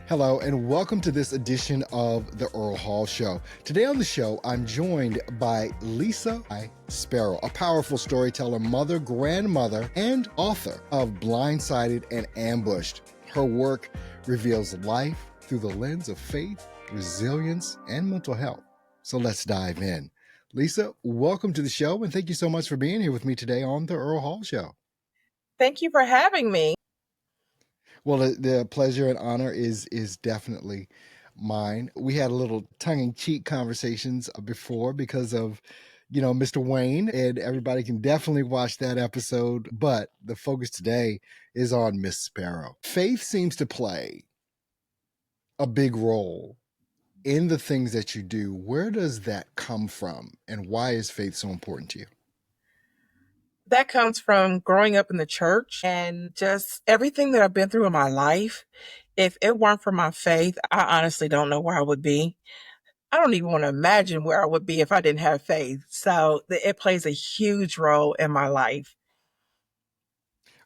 Hello, and welcome to this edition of the Earl Hall Show. Today on the show, I'm joined by Lisa Sparrow, a powerful storyteller, mother, grandmother, and author of Blindsided and Ambushed. Her work reveals life through the lens of faith, resilience, and mental health. So let's dive in. Lisa, welcome to the show, and thank you so much for being here with me today on the Earl Hall Show. Thank you for having me. Well, the pleasure and honor is definitely mine. We had a little tongue-in-cheek conversations before because of, Mr. Wayne, and everybody can definitely watch that episode. But the focus today is on Miss Sparrow. Faith seems to play a big role in the things that you do. Where does that come from, and why is faith so important to you? That comes from growing up in the church and just everything that I've been through in my life. If it weren't for my faith, I honestly don't know where I would be. I don't even want to imagine where I would be if I didn't have faith. So it plays a huge role in my life.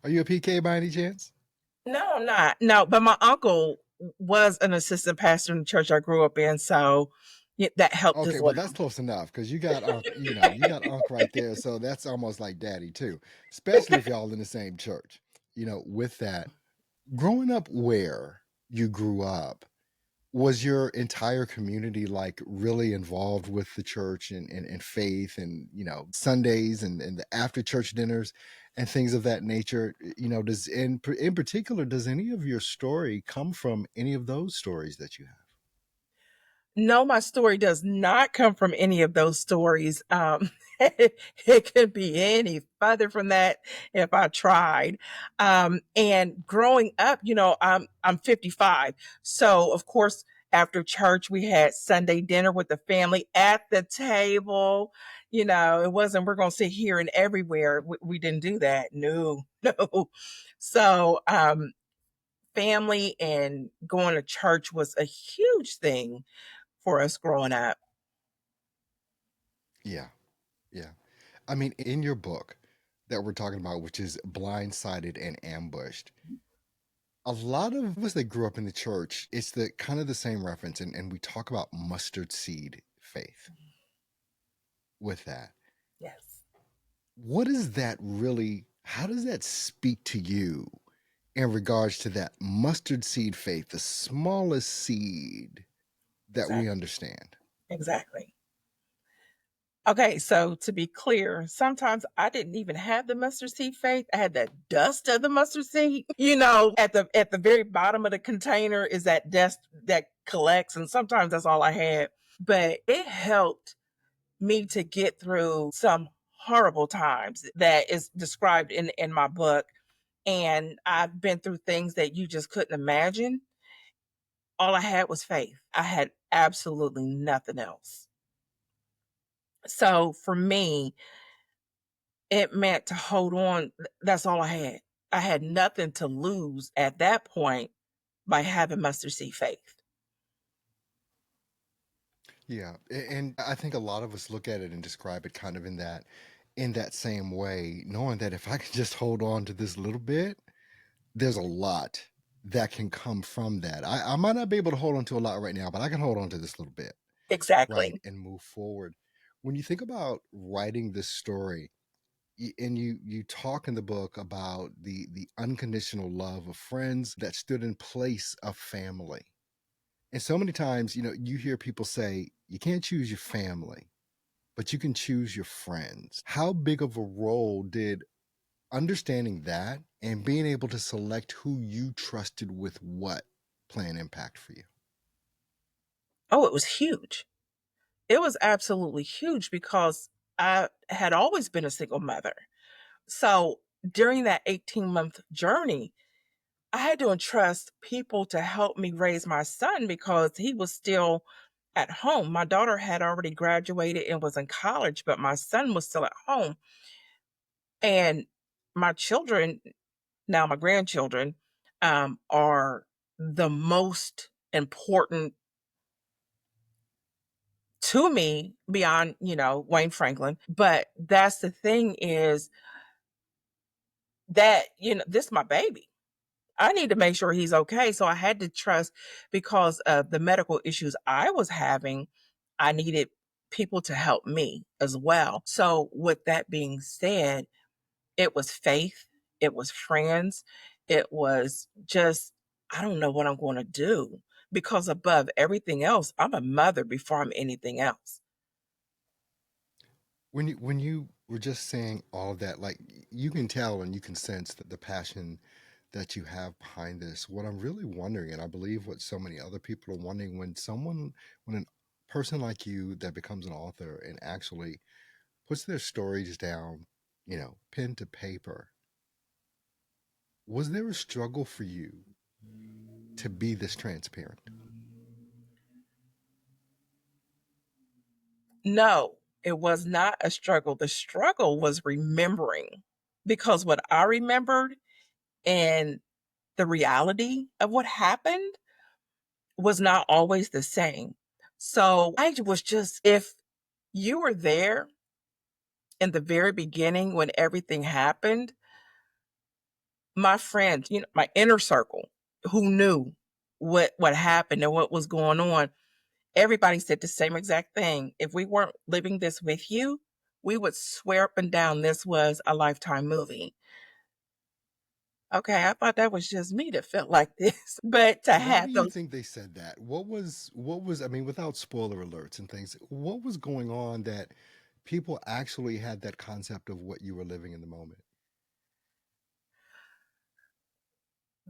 Are you a PK by any chance? No, I'm not. No, but my uncle was an assistant pastor in the church I grew up in. So that helped Okay, as well well. that's close enough because you got you got Unc right there, so that's almost like daddy too. Especially if y'all in the same church. With that, growing up where you grew up, was your entire community like really involved with the church and faith and Sundays and the after church dinners and things of that nature? Does in particular does any of your story come from any of those stories that you have? No, my story does not come from any of those stories. It could be any further from that if I tried. And growing up, I'm 55, so of course after church we had Sunday dinner with the family at the table. It wasn't we're gonna sit here and everywhere. We didn't do that. No, no. So family and going to church was a huge thing for us growing up. Yeah, yeah. I mean, in your book that we're talking about, which is Blindsided and Ambushed, a lot of us that grew up in the church, it's the kind of the same reference, and we talk about mustard seed faith with that. Yes. What is that really? How does that speak to you in regards to that mustard seed faith, the smallest seed that we Exactly. understand? Exactly. Okay, so to be clear, sometimes I didn't even have the mustard seed faith. I had the dust of the mustard seed. At the very bottom of the container is that dust that collects, and sometimes that's all I had. But it helped me to get through some horrible times that is described in my book. And I've been through things that you just couldn't imagine. All I had was faith. I had absolutely nothing else. So for me, it meant to hold on. That's all I had. I had nothing to lose at that point by having mustard seed faith. Yeah, and I think a lot of us look at it and describe it kind of in that same way, knowing that if I can just hold on to this little bit, there's a lot that can come from that. I might not be able to hold on to a lot right now, but I can hold on to this little bit, right, Exactly. and move forward. When you think about writing this story, and you talk in the book about the unconditional love of friends that stood in place of family. And so many times, you hear people say, you can't choose your family, but you can choose your friends. How big of a role did understanding that and being able to select who you trusted with what play an impact for you? Oh, it was huge. It was absolutely huge because I had always been a single mother. So during that 18-month journey, I had to entrust people to help me raise my son because he was still at home. My daughter had already graduated and was in college, but my son was still at home. And my children, now my grandchildren, are the most important to me beyond, Wayne Franklin. But that's the thing is that, this is my baby. I need to make sure he's okay. So I had to trust because of the medical issues I was having, I needed people to help me as well. So, with that being said, it was faith, it was friends, it was just, I don't know what I'm going to do because above everything else, I'm a mother before I'm anything else. When you were just saying all of that, like you can tell and you can sense that the passion that you have behind this. What I'm really wondering, and I believe what so many other people are wondering, when a person like you that becomes an author and actually puts their stories down, pen to paper, was there a struggle for you to be this transparent? No, it was not a struggle. The struggle was remembering because what I remembered and the reality of what happened was not always the same. So I was just, if you were there in the very beginning when everything happened, my friends, my inner circle who knew what happened and what was going on, everybody said the same exact thing. If we weren't living this with you, we would swear up and down this was a Lifetime movie. Okay, I thought that was just me that felt like this. But to Why do have you those, think they said that? What was I mean, without spoiler alerts and things, what was going on that people actually had that concept of what you were living in the moment?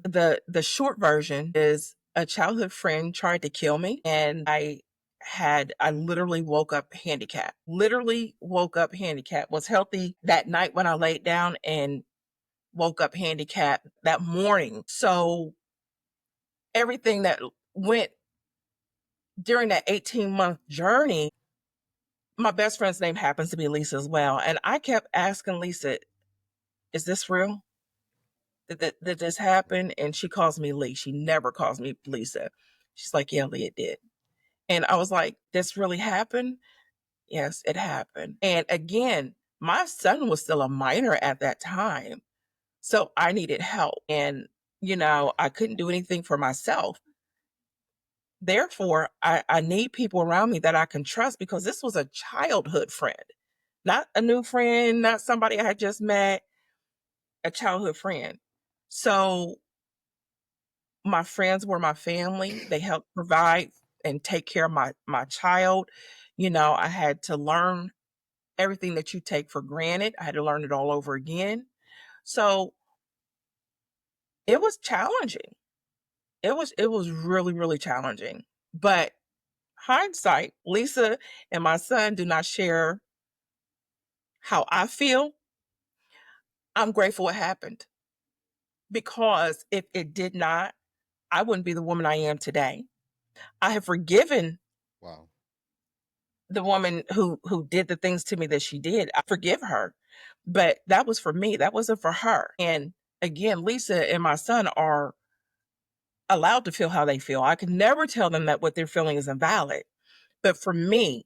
the short version is a childhood friend tried to kill me and I literally woke up handicapped. Literally woke up handicapped. Was healthy that night when I laid down and woke up handicapped that morning. So everything that went during that 18-month journey, my best friend's name happens to be Lisa as well. And I kept asking Lisa, is this real? Did this happen? And she calls me Lee. She never calls me Lisa. She's like, yeah, Lee, it did. And I was like, this really happened? Yes, it happened. And again, my son was still a minor at that time. So I needed help. And, I couldn't do anything for myself. Therefore, I need people around me that I can trust because this was a childhood friend, not a new friend, not somebody I had just met, a childhood friend. So my friends were my family. They helped provide and take care of my child. I had to learn everything that you take for granted. I had to learn it all over again. So it was challenging. It was really, really challenging. But hindsight, Lisa and my son do not share how I feel. I'm grateful it happened because if it did not, I wouldn't be the woman I am today. I have forgiven Wow. the woman who did the things to me that she did. I forgive her. But that was for me. That wasn't for her. And again, Lisa and my son are allowed to feel how they feel. I could never tell them that what they're feeling is invalid. But for me,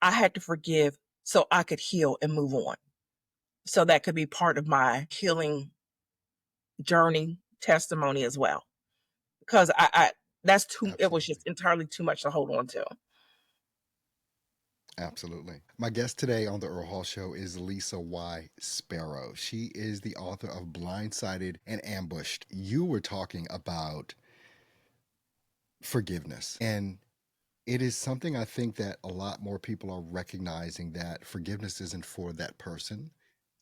I had to forgive so I could heal and move on. So that could be part of my healing journey testimony as well. Because I that's too it was Absolutely. just entirely too much to hold on to. Absolutely. My guest today on the Earl Hall Show is Lisa Y. Sparrow. She is the author of Blindsided and Ambushed. You were talking about forgiveness. And it is something I think that a lot more people are recognizing that forgiveness isn't for that person,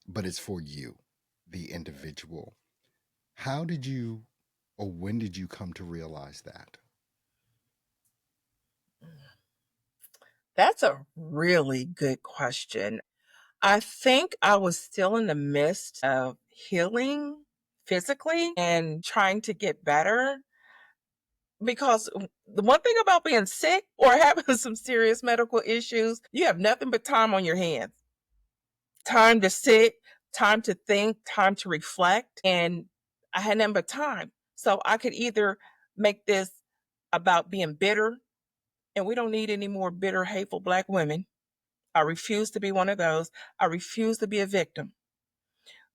but it's for you, the individual. How did you, or when did you come to realize that? That's a really good question. I think I was still in the midst of healing physically and trying to get better because the one thing about being sick or having some serious medical issues, you have nothing but time on your hands. Time to sit, time to think, time to reflect. And I had nothing but time. So I could either make this about being bitter, and we don't need any more bitter, hateful Black women. I refuse to be one of those. I refuse to be a victim.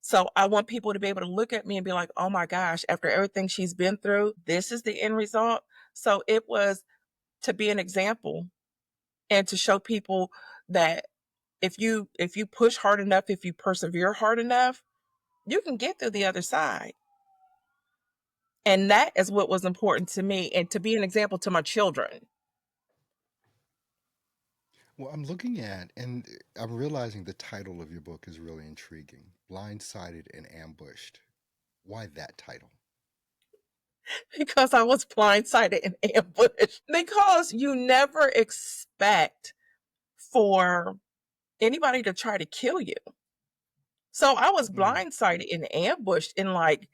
So I want people to be able to look at me and be like, oh my gosh, after everything she's been through, this is the end result. So it was to be an example and to show people that if you push hard enough, if you persevere hard enough, you can get through the other side. And that is what was important to me, and to be an example to my children. Well, I'm looking at, and I'm realizing the title of your book is really intriguing: Blindsided and Ambushed. Why that title? Because I was blindsided and ambushed. Because you never expect for anybody to try to kill you. So I was Mm. blindsided and ambushed in like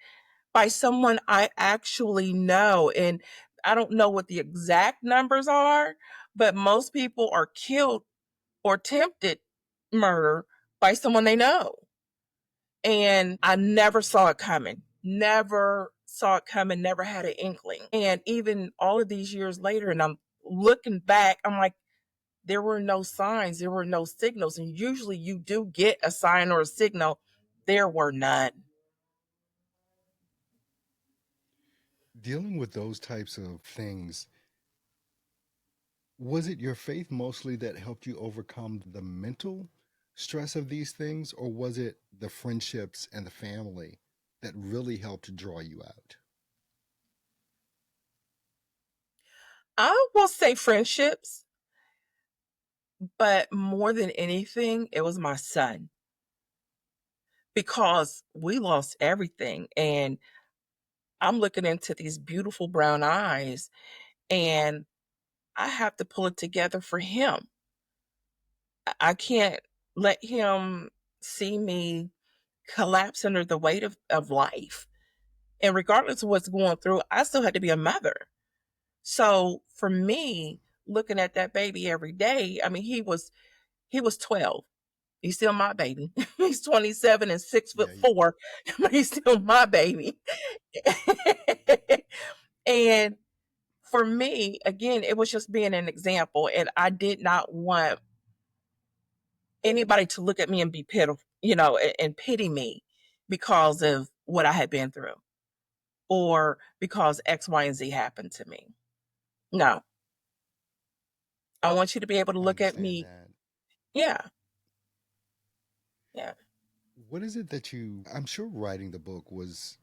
by someone I actually know. And I don't know what the exact numbers are, but most people are killed or attempted murder by someone they know. And I never saw it coming. Never saw it coming, never had an inkling. And even all of these years later, and I'm looking back, I'm like, there were no signs, there were no signals. And usually you do get a sign or a signal. There were none. Dealing with those types of things, was it your faith mostly that helped you overcome the mental stress of these things, or was it the friendships and the family that really helped draw you out? I will say friendships, but more than anything, it was my son because we lost everything. And I'm looking into these beautiful brown eyes, and I have to pull it together for him. I can't let him see me collapse under the weight of life. And regardless of what's going through, I still had to be a mother. So for me, looking at that baby every day, I mean, he was 12. He's still my baby. He's 27 and six foot Yeah, four, but he's still my baby. And for me, again, it was just being an example. And I did not want anybody to look at me and be pitiful, and pity me because of what I had been through or because X, Y, and Z happened to me. No, I want you to be able to I look at understand me. that. Yeah, yeah. What is it that I'm sure writing the book was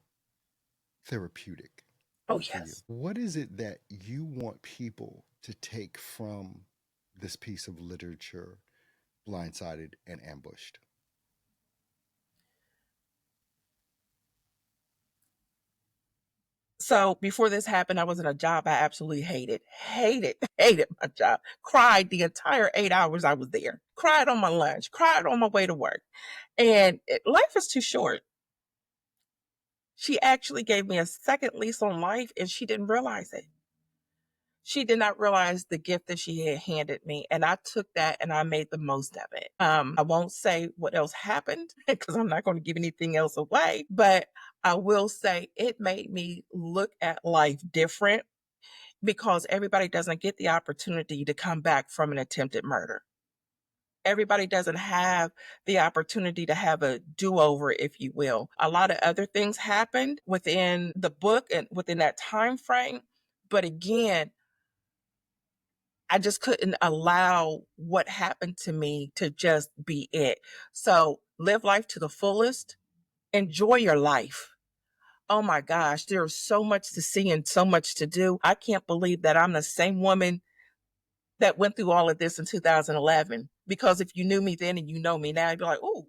therapeutic Oh, for you. yes. What is it that you want people to take from this piece of literature, Blindsided and Ambushed? So before this happened, I was in a job I absolutely hated, hated, hated my job. Cried the entire 8 hours I was there. Cried on my lunch. Cried on my way to work. And life is too short. She actually gave me a second lease on life, and she didn't realize it. She did not realize the gift that she had handed me. And I took that and I made the most of it. I won't say what else happened because I'm not going to give anything else away, but I will say it made me look at life different because everybody doesn't get the opportunity to come back from an attempted murder. Everybody doesn't have the opportunity to have a do-over, if you will. A lot of other things happened within the book and within that time frame. But again, I just couldn't allow what happened to me to just be it. So live life to the fullest. Enjoy your life. Oh my gosh, there's so much to see and so much to do. I can't believe that I'm the same woman that went through all of this in 2011. Because if you knew me then and you know me now, you'd be like, oh,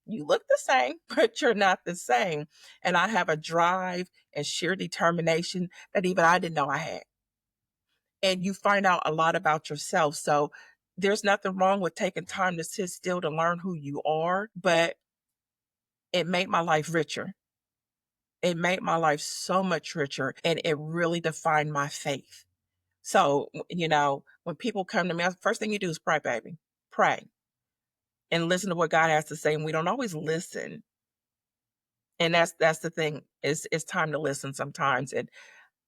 you look the same, but you're not the same. And I have a drive and sheer determination that even I didn't know I had. And you find out a lot about yourself. So there's nothing wrong with taking time to sit still to learn who you are, but it made my life richer. It made my life so much richer, and it really defined my faith. So, when people come to me, first thing you do is pray, baby. Pray and listen to what God has to say. And we don't always listen. And that's the thing. It's time to listen sometimes. And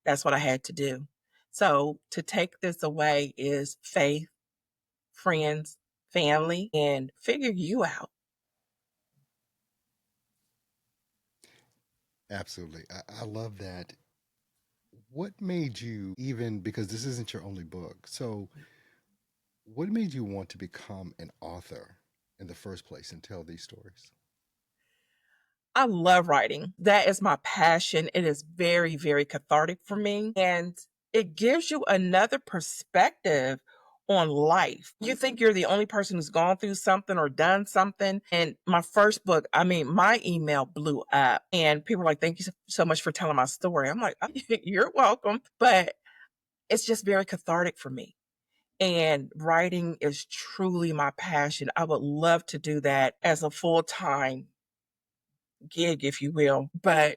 that's what I had to do. So to take this away is faith, friends, family, and figure you out. Absolutely. I love that. What made you, even because this isn't your only book, so what made you want to become an author in the first place and tell these stories? I love writing. That is my passion. It is very, very cathartic for me. And it gives you another perspective on life. You think you're the only person who's gone through something or done something. And my first book, I mean, my email blew up and people were like, thank you so much for telling my story. I'm like, you're welcome. But it's just very cathartic for me. And writing is truly my passion. I would love to do that as a full time gig, if you will. But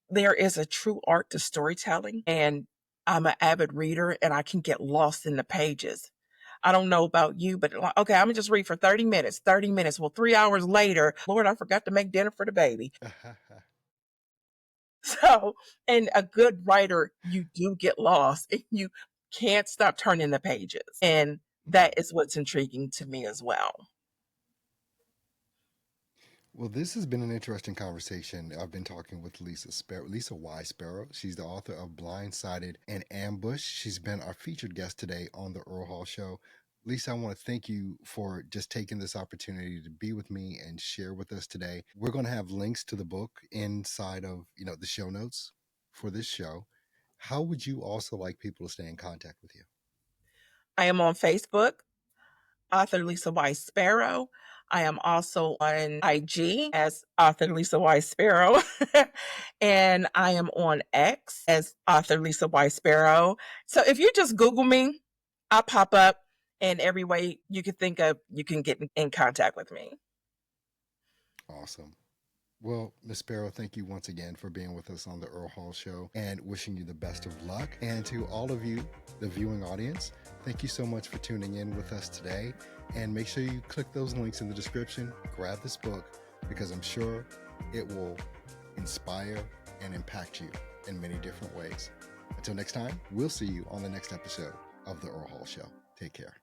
there is a true art to storytelling, and I'm an avid reader and I can get lost in the pages. I don't know about you, but okay, I'm gonna just read for 30 minutes, 30 minutes. Well, 3 hours later, Lord, I forgot to make dinner for the baby. So, and a good writer, you do get lost and you can't stop turning the pages. And that is what's intriguing to me as well. Well, this has been an interesting conversation. I've been talking with Lisa Y. Sparrow. She's the author of Blindsided and Ambushed. She's been our featured guest today on the Earl Hall Show. Lisa, I want to thank you for just taking this opportunity to be with me and share with us today. We're going to have links to the book inside of, the show notes for this show. How would you also like people to stay in contact with you? I am on Facebook, author Lisa Y. Sparrow. I am also on IG as author Lisa Y. Sparrow. And I am on X as author Lisa Y. Sparrow. So if you just Google me, I'll pop up in every way you can think of, you can get in contact with me. Awesome. Well, Miss Sparrow, thank you once again for being with us on the Earl Hall Show and wishing you the best of luck. And to all of you, the viewing audience, thank you so much for tuning in with us today. And make sure you click those links in the description, grab this book, because I'm sure it will inspire and impact you in many different ways. Until next time, we'll see you on the next episode of the Earl Hall Show. Take care.